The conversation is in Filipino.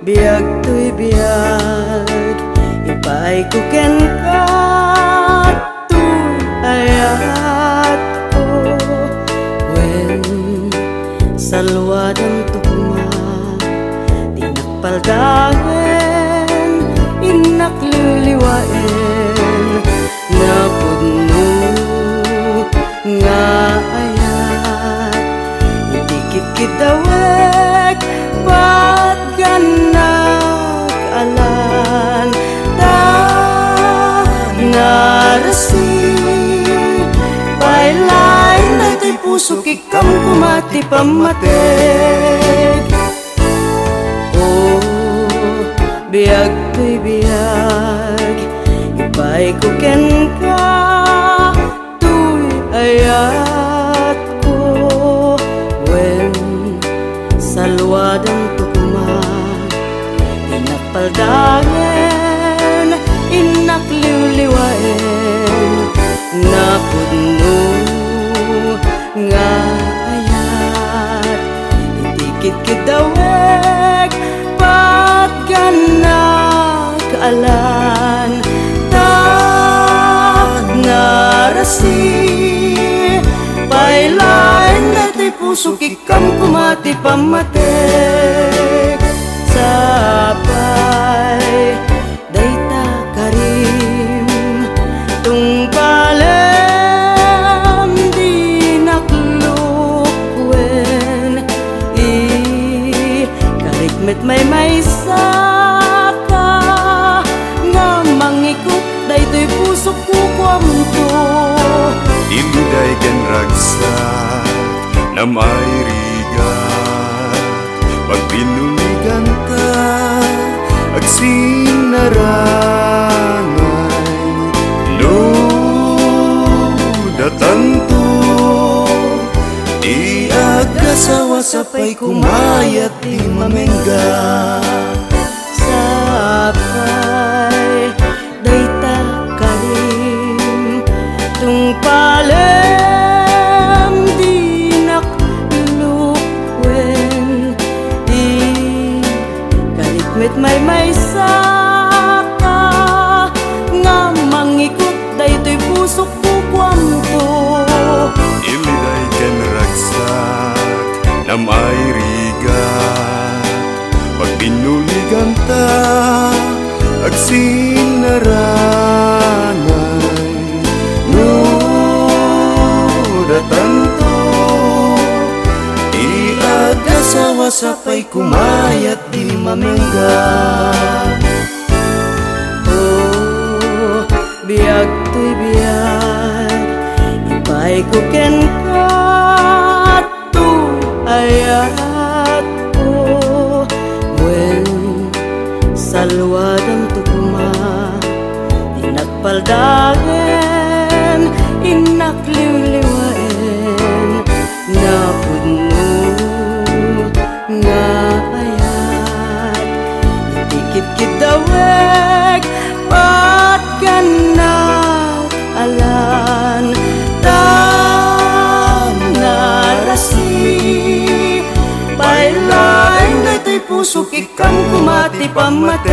biag to'y biag, ipay ko ken ka tu ayat ko. Wen salwadam tukma tinakpaldagen inak liliwaen na pudno nga ayat itikit dawek pat ganak alan ta narasi pailain na ito'y puso kikam kumati pamatig. Biag to'y biag, ipay ko ken ka to'y ayat ko. Wen salwadang tukma inakpaldagen inak liwliwaen na pudno nga ayat itikit dawek pat ganak alan ta narasi pailain na ito'y puso kikam kumati pamatik. Sapay dayta karim tungpalem di naklukwen karikmet may saka nga mangikot daytoy puso ko kwamto. Iluday ken ragsak na may rigat pag pinuligan ta agsinarangay ludatanto di agasawa sapay kumayat di mamengga. Sapay dayta karim tungpalem di naklukwen di kalikmet may saka nga mangikot daytoy puso ko kwamto. Iliday ken ragsak na may rigat pag pinuligan ta agsinarangay ludatanto di agasawa sapay kumayat di mamengga. Biag to'y biag, ipay ko ken ka tu ayat ko. Wen salwadang tukma inakpaldagen inak liwliwaen na pudno nga ayat itikit dawek pat ganak alan ta narasi pailain na ito'y puso kikam kumati pamatik.